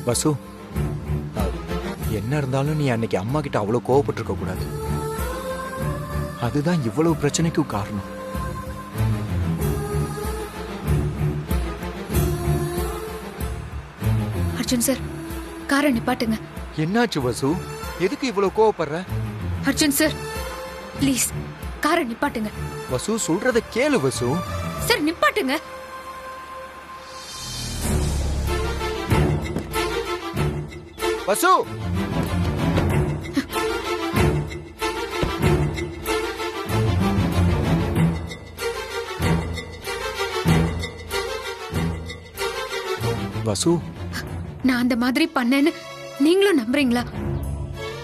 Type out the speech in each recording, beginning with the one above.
வசு, என்ன இருந்தாலும் நீ அன்னைக்கு அம்மா கிட்ட அவ்வளவு கோவப்பட்டிருக்க கூடாது. அதுதான் இவ்வளவு பிரச்சனைக்கும் காரணம். அர்ஜுன் சார், காரை நிப்பாட்டுங்க. என்னாச்சு வசு? எதுக்கு இவ்வளவு கோவப்படுற? அர்ஜுன் சார், ப்ளீஸ் காரை நிப்பாட்டுங்க. வசு, சொல்றத கேளு வசு. சார் நிப்பாட்டுங்க. வசு, வசு, நான் அந்த மாதிரி பண்ணேன்னு நீங்களும் நம்புறீங்களா?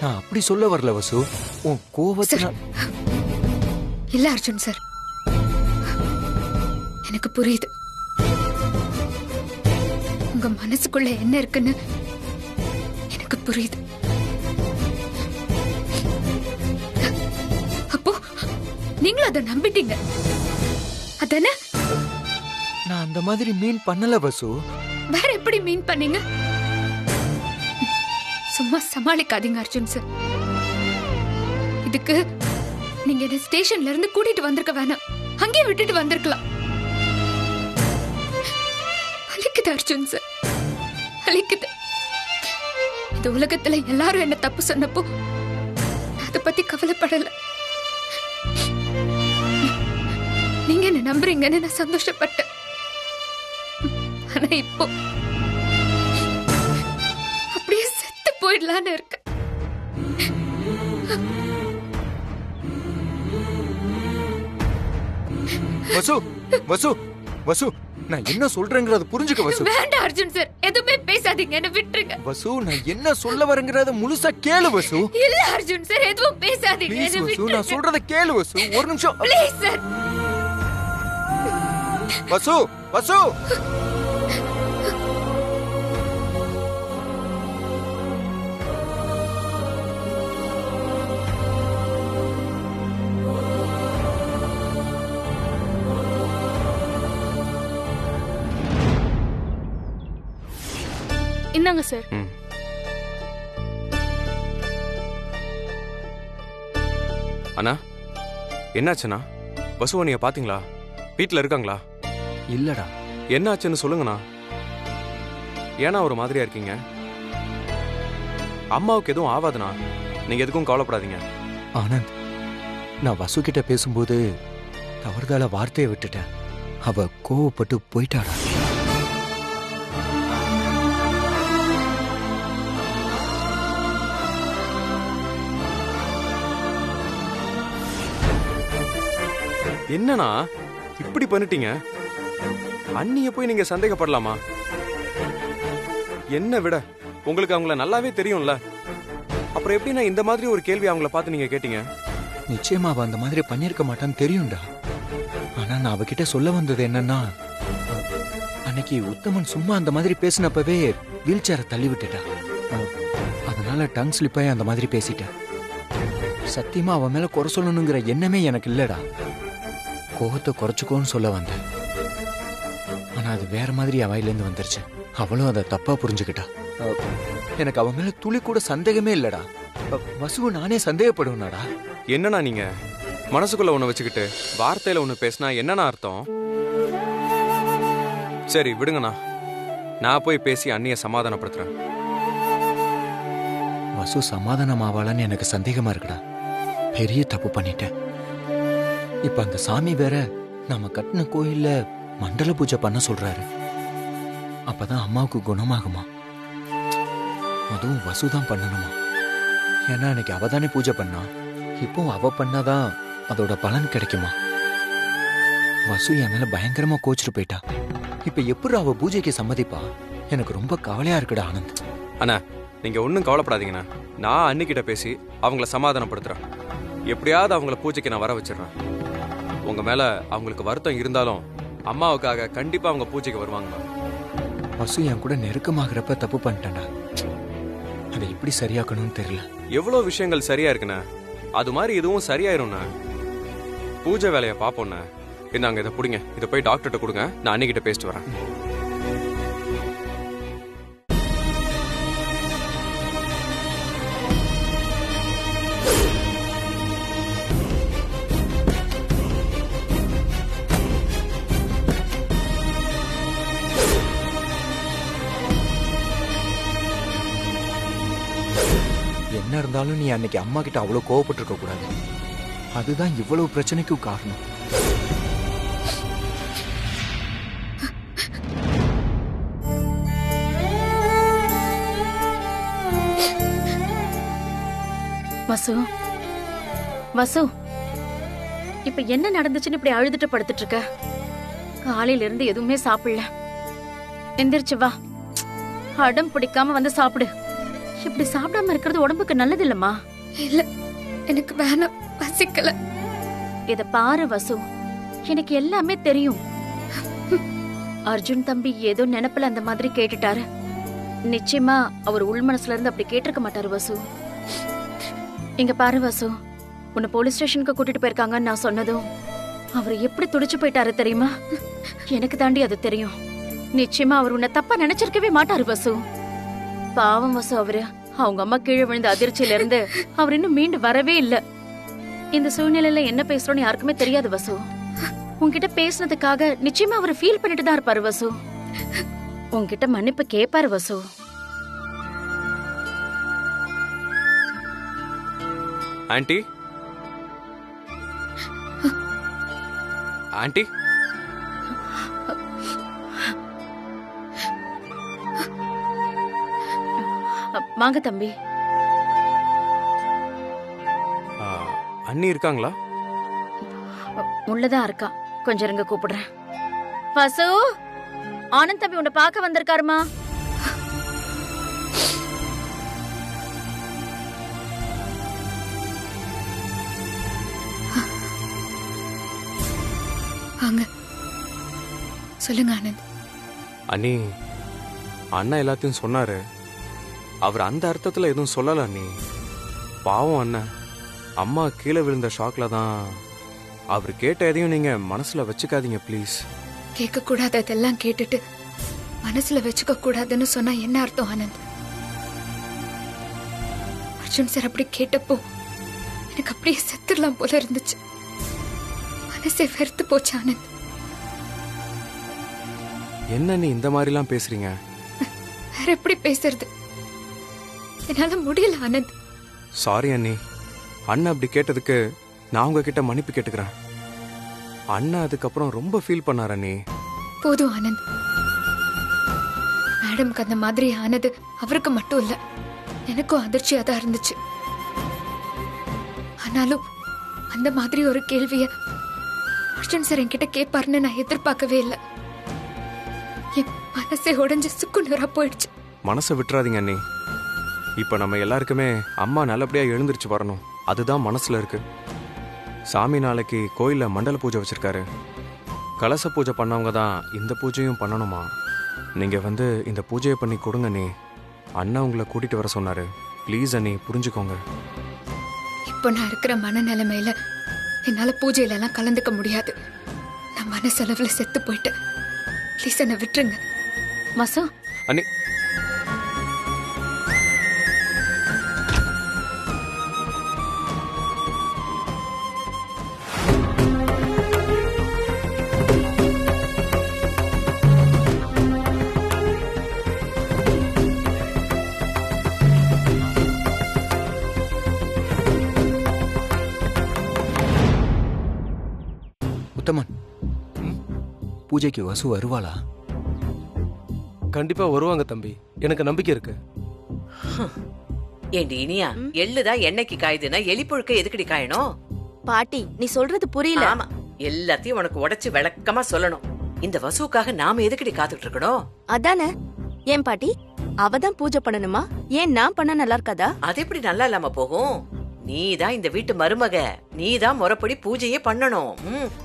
நான் அப்படி சொல்ல வரல வசு. உன் கோவத்துல இல்ல அர்ஜுன் சார், எனக்கு புரியுது உங்க மனசுக்குள்ள என்ன இருக்குன்னு. எனக்கு புரியுது. அப்போ நீங்களும் அதை நம்பிட்டீங்க அதானே? நான் அந்த மாதிரி மீன் பண்ணல வசு. வேற எப்படி மீன் பண்ணீங்க? சும்மா சமாளிக்காதீங்க அர்ஜுன் சார். இதுக்கு நீங்க என்ன ஸ்டேஷன்ல இருந்து கூட்டிட்டு வந்திருக்க வேணாம், அங்கேயே விட்டுட்டு வந்திருக்கலாம். வலிக்குது அர்ஜுன் சார், வலிக்குது. இந்த உலகத்துல எல்லாரும் என்ன தப்பு சொன்னப்போ அதை பத்தி கவலைப்படல. நீங்க என்ன நம்புறீங்கன்னு நான் சந்தோஷப்பட்டேன். ஆனா இப்போ அப்படியே செத்து போயிடலான்னு இருக்கு. வசு, வசு, வசு, நான் என்ன சொல்றேங்கறத புரிஞ்சுக்க வசு. வேண்டாம் அர்ஜுன் சார், எதுவுமே பேசாதீங்க, என்ன விட்டுருங்க. வசு, நான் என்ன சொல்ல வரேங்கறத முழுசா கேளு வசு. இல்ல அர்ஜுன் சார், எதுவும் பேசாதீங்க, ப்ளீஸ் என்ன வசு, விட்டுருங்க. நான் சொல்றத கேளு வசு. ஒரு நிமிஷம். Please sir. வசு, வசு. இந்தாங்க சார். அண்ணா, என்னாச்சுண்ணா? வசுவை நீங்க பாத்தீங்களா? வீட்டுல இருக்காங்களா? இல்லடா. என்னாச்சுன்னு சொல்லுங்கண்ணா. ஏன்னா ஒரு மாதிரியா இருக்கீங்க? அம்மாவுக்கு எதுவும் ஆகாதுண்ணா, நீங்க எதுக்கும் கவலைப்படாதீங்க. ஆனந்த், நான் வசு கிட்ட பேசும்போது தவறுதலா வார்த்தையை விட்டுட்டேன். அவ கோவப்பட்டு போயிட்டாடா. என்னண்ணா இப்படி பண்ணிட்டீங்க? அண்ணிய போய் நீங்க சந்தேகப்படலாமா? என்ன விட உங்களுக்கு அவங்கள நல்லாவே தெரியும்ல, அப்புறம் எப்படின்னா இந்த மாதிரி ஒரு கேள்வி அவங்கள பார்த்து நீங்க கேட்டீங்க? நிச்சயமா அவ அந்த மாதிரி பண்ணிருக்க மாட்டான்னு தெரியும்டா. ஆனா நான் அவகிட்ட சொல்ல வந்தது என்னன்னா, அன்னைக்கு உத்தமன் சும்மா அந்த மாதிரி பேசினப்பவே வீல் சேரை தள்ளி விட்டுட்டா. அதனால டங் ஸ்லிப்பாய் அந்த மாதிரி பேசிட்டேன். சத்தியமா அவன் மேல குறை சொல்லணுங்கிற எண்ணமே எனக்கு இல்லடா. கோவத்தை குறைச்சுக்கோன்னு சொல்ல வந்தேன். ஆனா அது வேற மாதிரி அவ வாயிலிருந்து வந்துருச்சு. அவளும் அதை தப்பா புரிஞ்சுக்கிட்டா. எனக்கு அவன் மேல துளி கூட சந்தேகமே இல்லடா. வசுவை நானே சந்தேகப்படுவேனாடா. என்னண்ணா நீங்க மனசுக்குள்ள ஒண்ணு வச்சுக்கிட்டு வார்த்தையில ஒண்ணு பேசினா என்னண்ணா அர்த்தம்? சரி விடுங்கண்ணா, நான் போய் பேசி அண்ணிய சமாதானப்படுத்துறேன். வசு சமாதானம் ஆவாளான்னு எனக்கு சந்தேகமா இருக்குடா. பெரிய தப்பு பண்ணிட்டேன். இப்ப அந்த சாமி வேற நம்ம கட்டின கோயில்ல மண்டல பூஜை பண்ண சொல்றாரு. அப்பதான் அம்மாவுக்கு குணமாகுமா? அதுவும் வசுதான் பண்ணணுமா? ஏன்னா அன்னைக்கு அவதானே பூஜை பண்ணா. இப்போ அவ பண்ணாதான் அதோட பலன் கிடைக்குமா? வசு என் மேல பயங்கரமா கோச்சிட்டு போயிட்டா. இப்ப எப்படி அவ பூஜைக்கு சம்மதிப்பா? எனக்கு ரொம்ப கவலையா இருக்குடா ஆனந்த். அண்ணா நீங்க ஒன்னும் கவலைப்படாதீங்கண்ணா. நான் அன்னிக்கிட்ட பேசி அவங்கள சமாதானப்படுத்துறேன். எப்படியாவது அவங்கள பூஜைக்கு நான் வர வச்சிடறேன். உங்க மேல அவங்களுக்கு வருத்தம் இருந்தாலும் அம்மாவுக்காக கண்டிப்பா அவங்க பூஜைக்கு வருவாங்கண்ணா. வசு என் கூட நெருக்கமாகறப்ப தப்பு பண்ணிட்டேன்டா. அதை எப்படி சரியாக்கணும்னு தெரியல. எவ்வளவு விஷயங்கள் சரியா இருக்குண்ணா, அது மாதிரி இதுவும் சரியாயிரும்ண்ணா. பூஜை வேலையை பார்ப்போண்ணா. இந்தாங்க இதை பிடிங்க, இதை போய் டாக்டர்கிட்ட கொடுங்க. நான் அன்னிக்கிட்ட பேசிட்டு வரேன். என்ன இருந்தாலும் நீ அன்னைக்கு அம்மா கிட்ட அவ்வளவு கோவப்பட்டிருக்க கூடாது. அதுதான் இவ்வளவு பிரச்சனைக்கும் காரணம். வசு, வசு, இப்ப என்ன நடந்துச்சுன்னு இப்படி அழுதுட்டு படுத்துட்டு இருக்க? காலையில இருந்து எதுவுமே சாப்பிடல. எந்திரிச்சு வா, அடம் பிடிக்காம வந்து சாப்பிடு. இப்படி சாப்பிடாம இருக்கிறது உடம்புக்கு நல்லது இல்லம்மா. இல்ல, எனக்கு வேணாம், பசிக்கல. இத பாரு வசு, எனக்கு எல்லாமே தெரியும். அர்ஜுன் தம்பி ஏதோ நினைப்புல அந்த மாதிரி கேட்டுட்டாரு. நிச்சயமா அவர் உள் மனசுல இருந்து அப்படி கேட்டிருக்க மாட்டாரு வசு. இங்க பாரு வசு, உன்னை போலீஸ் ஸ்டேஷனுக்கு கூட்டிட்டு போயிருக்காங்கன்னு நான் சொன்னதும் அவர் எப்படி துடிச்சு போயிட்டாரு தெரியுமா? எனக்கு தாண்டி அது தெரியும். நிச்சயமா அவர் உன்னை தப்பா நினைச்சிருக்கவே மாட்டாரு வசு. பாவம் வசு, அவரு அவங்க அம்மா கீழே விழுந்த அதிர்ச்சியில இருந்து அவர் இன்னும் மீண்டு வரவே இல்ல. இந்த சூழ்நிலையில என்ன பேசுறோன்னு யாருக்குமே தெரியாது வசு. உன்கிட்ட பேசுனதுக்காக நிச்சயமா அவர் ஃபீல் பண்ணிட்டு தான் இருப்பாரு வசு. உன்கிட்ட மன்னிப்பு கேட்பாரு வசு. ஆண்டி, ஆண்டி, வாங்க தம்பி. அண்ணி இருக்காங்களா? உள்ளதான் இருக்கா, கொஞ்சம் இருங்க கூப்பிடுறேன். வசு, ஆனந்த் தம்பி உன்னை பார்க்க வந்திருக்காருமா. வாங்க, சொல்லுங்க ஆனந்த். அண்ணி, அண்ணா எல்லாத்தையும் சொன்னாரு. அவர் அந்த அர்த்தத்துல எதுவும் சொல்லல அண்ணி. பாவம் அண்ணன், அம்மா கீழே விழுந்த ஷாக்ல தான். அவர் கேட்ட எதையும் நீங்க மனசுல வச்சுக்காதீங்க ப்ளீஸ். கேட்க கூடாததெல்லாம் கேட்டுட்டு மனசுல வச்சுக்க கூடாதுன்னு சொன்னா என்ன அர்த்தம் ஆனந்த்? அர்ஜுன் சார் அப்படி கேட்டப்போ எனக்கு அப்படியே செத்துடலாம் போல இருந்துச்சு. மனசே வெறுத்து போச்சு ஆனந்த். என்ன நீ இந்த மாதிரிலாம் பேசுறீங்க? வேற எப்படி பேசுறது? என்னால முடியல ஆனந்த். சாரி அண்ணி, அண்ணன் அப்படி கேட்டதுக்கு நான் உங்ககிட்ட மன்னிப்பு கேட்டுக்கிறேன். அண்ணா அதுக்கப்புறம் ரொம்ப ஃபீல் பண்ணார் அண்ணி. போதும் ஆனந்த். மேடம்க்கு அந்த மாதிரி ஆனது அவருக்கு மட்டும் இல்ல, எனக்கும் அதிர்ச்சியா தான் இருந்துச்சு. ஆனாலும் அந்த மாதிரி ஒரு கேள்விய அர்ஜுன் சார் என்கிட்ட கேட்பாருன்னு நான் எதிர்பார்க்கவே இல்லை. என் மனசே உடைஞ்சு சுக்குநூறா போயிடுச்சு. மனசை விட்டுறாதீங்க அண்ணி. இப்ப நம்ம எல்லாருக்குமே அம்மா நல்லபடியா எழுந்திருச்சு வரணும், அதுதான் மனசுல இருக்கு. சாமி நாளைக்கு கோயில்ல மண்டல பூஜை வச்சிருக்காரு. கலச பூஜை பண்ணவங்க தான் இந்த பூஜையும் பண்ணணுமா? நீங்க வந்து இந்த பூஜையை பண்ணி கொடுங்க அண்ணி. அண்ணா உங்களை கூட்டிட்டு வர சொன்னாரு. ப்ளீஸ் அண்ணி, புரிஞ்சுக்கோங்க. இப்போ நான் இருக்கிற மனநிலைமையில என்னால பூஜையில எல்லாம் கலந்துக்க முடியாது. நான் மனசளவுல செத்து போயிட்டேன். ப்ளீஸ் என்ன விட்டுருங்க. வசு, அண்ணி, உத்தமன், பூஜைக்கு வசு வருவாளா? கண்டிப்பா வருவாங்க தம்பி, எனக்கு நம்பிக்கை இருக்கு. ஏண்டி இனியா, எள்ளுதான் எண்ணெய்க்கு காயுதுன்னா எலிப்புழுக்க எதுக்கடி காயணும்? பாட்டி, நீ சொல்றது புரியல. ஆமா, எல்லாத்தையும் உனக்கு உடைச்சு விளக்கமா சொல்லணும். இந்த வசுவுக்காக நாம எதுக்கடி காத்துட்டு இருக்கணும்? அதானே. ஏன் பாட்டி, அவதான் பூஜை பண்ணணுமா? ஏன் நான் பண்ண நல்லா இருக்காதா? அது எப்படி நல்லா இல்லாம போகும்? நீதான் இந்த வீட்டு மருமக, நீதான் முறைப்படி பூஜையே பண்ணணும்.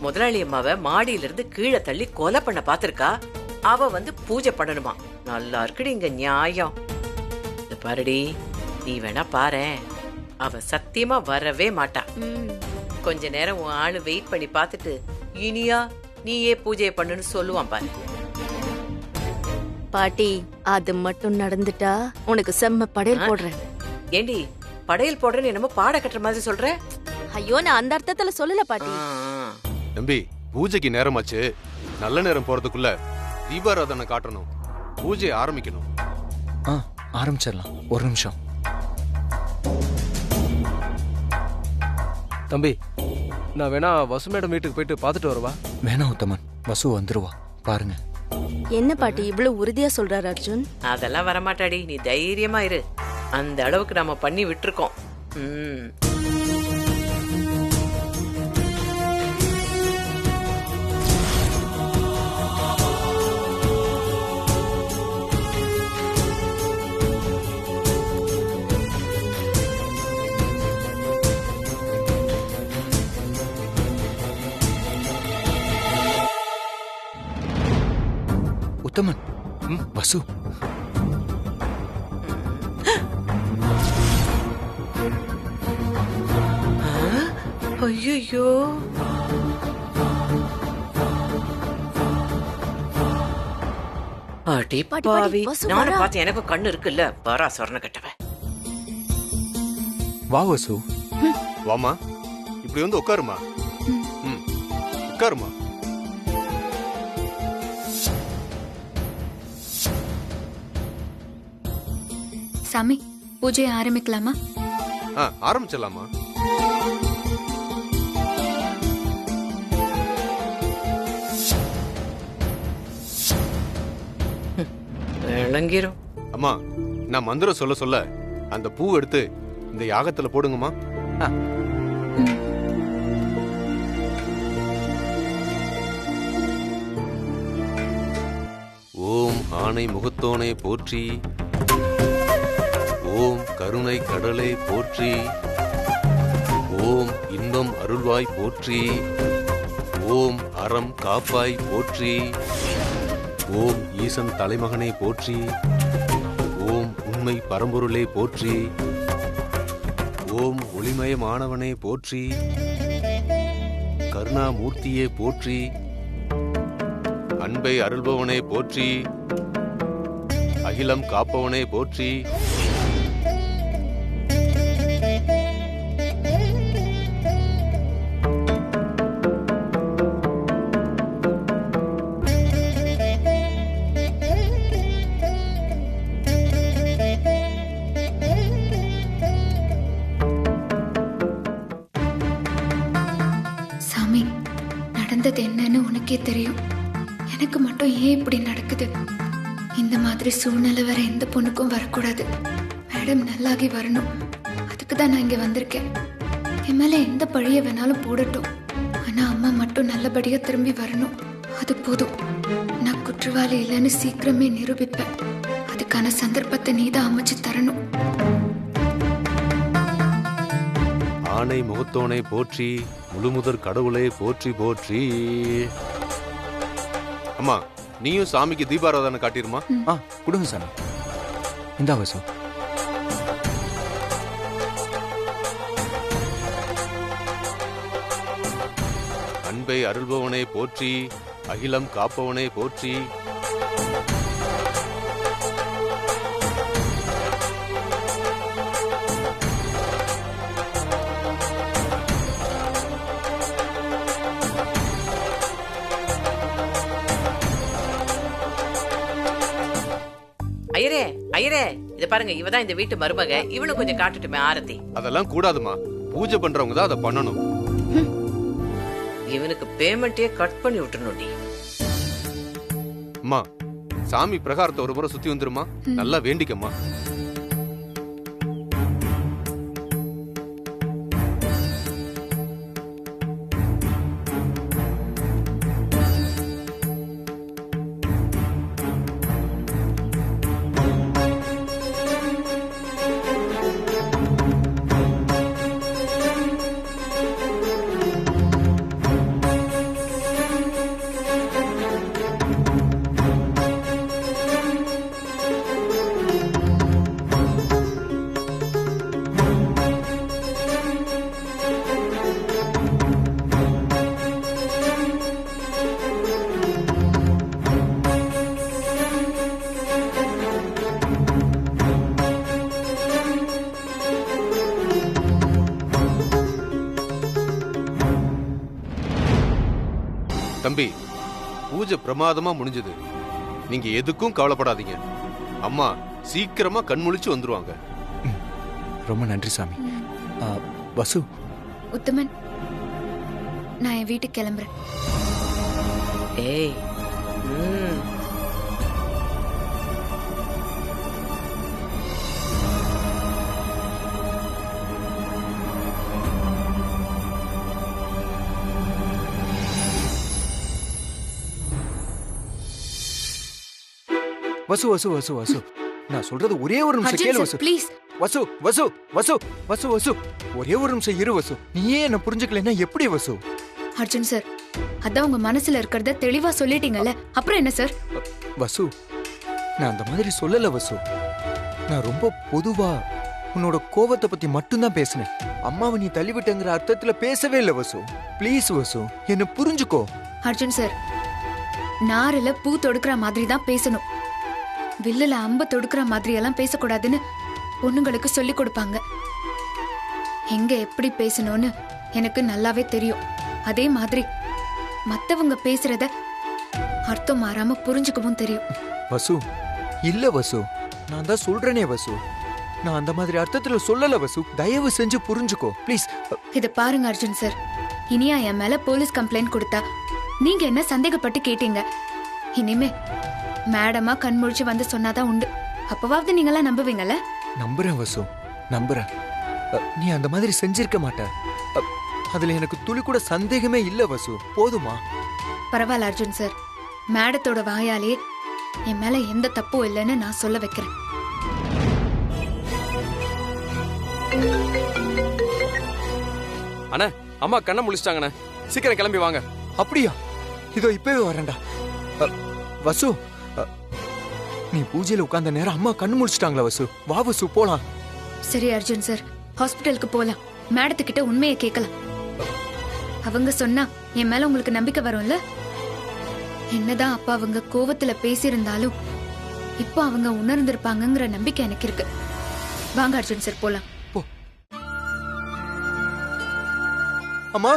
முதலாளி அம்மாவை மாடியில இருந்து கீழே தள்ளி கொலை பண்ண பாத்திருக்கா. அவ வந்து பூஜை பண்ணணுமா? நல்லா இருக்குடி இங்க நியாயம். பாருடி, நீ வேணா பாரேன், அவ சத்தியமா வரவே மாட்டா. கொஞ்ச நேரம் உன் ஆளு வெயிட் பண்ணி பாத்துட்டு இனியா நீயே பூஜையை பண்ணுன்னு சொல்லுவான் பாரு. பாட்டி, அது மட்டும் நடந்துட்டா உனக்கு செம்ம படையல் போடுறேன். ஏண்டி படையல் போடுறேன்னு என்னமோ பாட கட்டுற மாதிரி சொல்ற? ஐயோ, நான் அந்த அர்த்தத்துல சொல்லல பாட்டி. தம்பி, பூஜைக்கு நேரமாச்சு. நல்ல நேரம் போறதுக்குள்ள தீபாராதனை காட்டணும். பூஜையை ஆரம்பிக்கணும். ஆரம்பிச்சிடலாம். ஒரு நிமிஷம். தம்பி, நான் வேணா வசு மேடம் வீட்டுக்கு போயிட்டு பார்த்துட்டு வரவா? வேணாம் உத்தமன், வசு வந்துருவா பாருங்க. என்ன பாட்டி இவ்வளவு உறுதியா சொல்றாரு அர்ஜுன்? அதெல்லாம் வரமாட்டாடி, நீ தைரியமா இரு. அந்த அளவுக்கு நம்ம பண்ணி விட்டுருக்கோம். உத்தமன், வசு. ஐயோ, அடி பாட்டி, பாவி, வசு நானும் வரா. பார்த்தேன், எனக்கும் கண்ணு இருக்குல்ல. வரா சொர்ண கட்டவ. வா வசு. வாமா, இப்படி வந்து உட்காருமா. ம், உட்காருமா. சாமி, பூஜையை ஆரம்பிக்கலாமா? ஆரம்பிச்சிடலாமா. விளங்கிரும். அம்மா, நான் மந்திரம் சொல்ல சொல்ல அந்த பூ எடுத்து இந்த யாகத்துல போடுங்கம்மா. ஓம் ஆணை முகத்தோனே போற்றி, ஓம் கருணை கடலே போற்றி, ஓம் இன்பம் அருள்வாய் போற்றி, ஓம் அறம் காப்பாய் போற்றி, ஓம் ஈசன் தலைமகனே போற்றி, ஓம் உண்மை பரம்பொருளே போற்றி, ஓம் ஒளிமயமானவனே போற்றி, கருணாமூர்த்தியே போற்றி, அன்பை அருள்பவனே போற்றி, அகிலம் காப்பவனே போற்றி, சாமி, நடந்தது என்னன்னு உனக்கே தெரியும். எனக்கு மட்டும் ஏன் இப்படி நடக்குது? இந்த மாதிரி சூழ்நிலை வேற எந்த பொண்ணுக்கும் வரக்கூடாது. மேடம் நல்லாகி வரணும். அதுக்கு தான் நான் இங்க வந்திருக்கேன். என் மேல எந்த பழிய வேணாலும் போடட்டும். ஆனா அம்மா மட்டும் நல்லபடியா திரும்பி வரணும். அது போதும். நான் குற்றவாளி இல்லைன்னு சீக்கிரமே நிரூபிப்பேன். அதுக்கான சந்தர்ப்பத்தை நீதான் அமைச்சு தரணும். ஆணை முகத்தோனை போற்றி, முழுமுதற் கடவுளை போற்றி போற்றி. அம்மா, நீயும் சாமிக்கு தீபாராதனை காட்டிருமா. கொடுங்க சாமி. இந்தா வசு. அன்பை அருள்பவனை போற்றி, அகிலம் காப்பவனை போற்றி, ஐயரே, ஐயரே, இத பாருங்க, இவதான் இந்த வீட்டு மருமக. இவளும் கொஞ்சம் காட்டுட்டுமே ஆரத்தி. அதெல்லாம் கூடாதுமா. பூஜை பண்றவங்க தான் அதை பண்ணணும். இவனுக்கு பேமெண்ட்டே கட் பண்ணி விட்டுறணும்டி. அம்மா, சாமி பிரகாரத்தை ஒரு முறை சுத்தி வந்துருமா. நல்லா வேண்டிக்கம்மா. தம்பி, பூஜை பிரமாதமா முடிஞ்சது. நீங்க எதுக்கும் கவலைப்படாதீங்க. அம்மா சீக்கிரமா கண்முழிச்சு வந்துருவாங்க. ரொம்ப நன்றி சாமி. வசு, உத்தமன், நான் என் வீட்டுக்கு கிளம்புறேன். ஏய் வசு வசு வசு வசு, நான் சொல்றது ஒரே ஒரு நிமிஷம் கேளு வசு. ப்ளீஸ். வசு வசு வசு வசு வசு, ஒரே ஒரு நிமிஷம் இரு வசு. நீயே என்ன புரிஞ்சுக்கலைன்னா எப்படி வசு? அர்ஜுன் சார், அதான் உங்க மனசுல இருக்கிறத தெளிவா சொல்லிட்டீங்கல்ல, அப்புறம் என்ன சார்? வசு, நான் அந்த மாதிரி சொல்லல வசு. நான் ரொம்ப பொதுவா உன்னோட கோவத்தை பத்தி மட்டும்தான் பேசினேன். அம்மாவை நீ தள்ளிவிட்டங்கிற அர்த்தத்துல பேசவே இல்லை வசு. ப்ளீஸ் வசு, என்ன புரிஞ்சுக்கோ. அர்ஜுன் சார், நாரில பூ தொடுக்கிற மாதிரி தான் பேசணும். வில்லுல அம்ப தொடுக்கிற மாதிரி எல்லாம் பேசக்கூடாதுன்னு பொண்ணுங்களுக்கு சொல்லி கொடுப்பாங்க. எங்க எப்படி பேசணும்னு எனக்கு நல்லாவே தெரியும். அதே மாதிரி மத்தவங்க பேசுறத அர்த்தம் மாறாம புரிஞ்சுக்கவும் தெரியும். வசு, இல்ல வசு, நான் தான் சொல்றேனே வசு. நான் அந்த மாதிரி அர்த்தத்துல சொல்லல வசு. தயவு செஞ்சு புரிஞ்சுக்கோ ப்ளீஸ். இத பாருங்க அர்ஜுன் சார், இனியா என் மேல போலீஸ் கம்ப்ளைண்ட் கொடுத்தா நீங்க என்ன சந்தேகப்பட்டு கேட்டீங்க. இனிமே மேடமா கண்முழிச்சு வந்து சொன்னாதான் உண்டு. அப்பவாவது நீங்களாம் நம்புவீங்கல்ல? நம்புறேன் வசு, நம்புறேன். நீ அந்த மாதிரி செஞ்சிருக்க மாட்ட. அதுல எனக்கு துளி கூட சந்தேகமே இல்ல வசு. போதுமா? பரவாயில்ல அர்ஜுன் சார், மேடத்தோட வாயாலே என் மேல எந்த தப்பும் இல்லைன்னு நான் சொல்ல வைக்கிறேன். அண்ணா, அம்மா கண்ணை முழிச்சிட்டாங்கண்ணே, சீக்கிரம் கிளம்பி வாங்க. அப்படியா? இதோ இப்பவே வரேன்டா. வசு, நீ பூஜையில உட்கார்ந்த நேரம் அம்மா கண்ணு முடிச்சிட்டாங்களா வசு? வா வசு, போலாம். சரி அர்ஜுன் சார், ஹாஸ்பிட்டலுக்கு போலாம். மேடத்துக்கிட்ட உண்மையை கேட்கலாம். அவங்க சொன்னா என் மேல உங்களுக்கு நம்பிக்கை வரும்ல? என்னதான் அப்பா அவங்க கோவத்துல பேசியிருந்தாலும் இப்போ அவங்க உணர்ந்திருப்பாங்கங்கிற நம்பிக்கை எனக்கு இருக்கு. வாங்க அர்ஜுன் சார், போலாம். போ. அம்மா,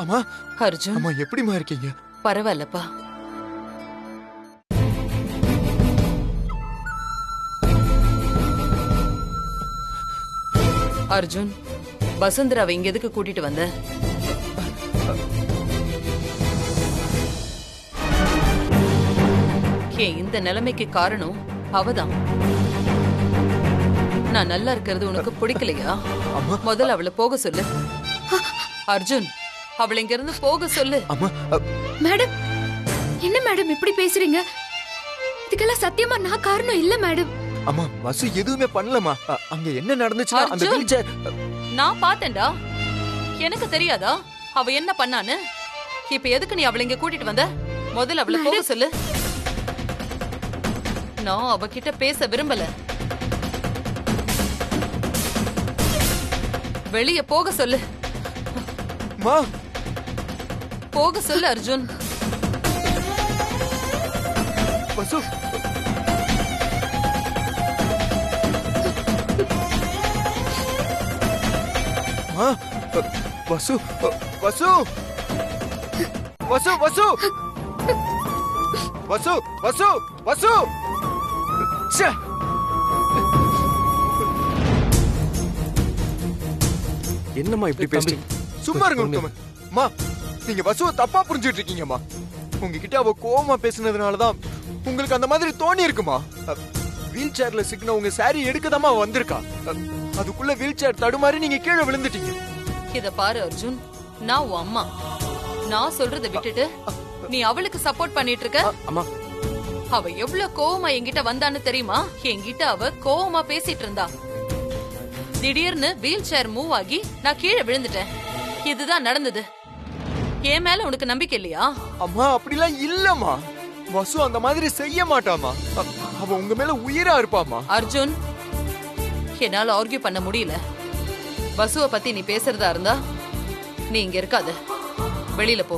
அம்மா, அர்ஜுன், அம்மா எப்படிமா இருக்கீங்க? பரவாயில்லப்பா. அர்ஜுன், வசுந்தராவை இங்க எதுக்கு கூட்டிட்டு வந்த? ஏன் இந்த நிலைமைக்கு காரணம் அவதான். நான் நல்லா இருக்கிறது உனக்கு பிடிக்கலையா? முதல்ல அவளை போக சொல்லு. அர்ஜுன், அவளை இங்க இருந்து போக சொல்லு. அம்மா, மேடம், என்ன மேடம் இப்படி பேசுறீங்க? இதுக்கெல்லாம் சத்தியமா நான் காரணம் இல்ல மேடம். அம்மா, வசு எதுவுமே பண்ணலமா. அங்க என்ன நடந்துச்சுன்னா அந்த அர்ஜுன், வீல்சேர். நான் பார்த்தேன்டா. எனக்கு தெரியாதா அவ என்ன பண்ணான்னு? இப்ப எதுக்கு நீ அவளை இங்க கூட்டிட்டு வந்த? முதல்ல அவளை போக சொல்லு. நான் அவகிட்ட பேச விரும்பல. வெளிய போக சொல்லு. மா, போக சொல்லு அர்ஜுன். வசு, மா, வசு, வசு, வசு, வசு, வசு, வசு, வசு. ச்சே. என்னம்மா இப்படி பேசுறீங்க? சும்மா இருங்க உத்தமன். மா, நீங்க வசுவை தப்பா புரிஞ்சுட்டு இருக்கீங்கம்மா. உங்ககிட்ட அவ கோவமா பேசுனதுனாலதான் உங்களுக்கு அந்த மாதிரி தோணி இருக்குமா? வீல் சேர்ல சிக்கின உங்க சாரி எடுக்கதாமா வந்திருக்கா. அதுக்குள்ள வீல் சேர் தடுமாறி நீங்க கீழே விழுந்துட்டீங்க. இத பாரு அர்ஜுன், நான் உன் அம்மா. நான் சொல்றதை விட்டுட்டு நீ அவளுக்கு சப்போர்ட் பண்ணிட்டு இருக்க. அம்மா, அவ எவ்வளவு கோவமா என்கிட்ட வந்தான்னு தெரியுமா? என்கிட்ட அவ கோவமா பேசிட்டு இருந்தா. திடீர்னு வீல் சேர் மூவ் ஆகி நான் கீழே விழுந்துட்டேன். இதுதான் நடந்தது. என் மேல உனக்கு நம்பிக்கை இல்லையா? அம்மா, அப்படிலாம் இல்லம்மா. வசு அந்த மாதிரி செய்ய மாட்டாமா. அவ உங்க மேல உயிரா இருப்பாமா. அர்ஜுன், என்னால ஆர்கியூ பண்ண முடியல. வசுவை பத்தி நீ பேசுறதா இருந்தா நீ இங்க இருக்காத, வெளியில போ.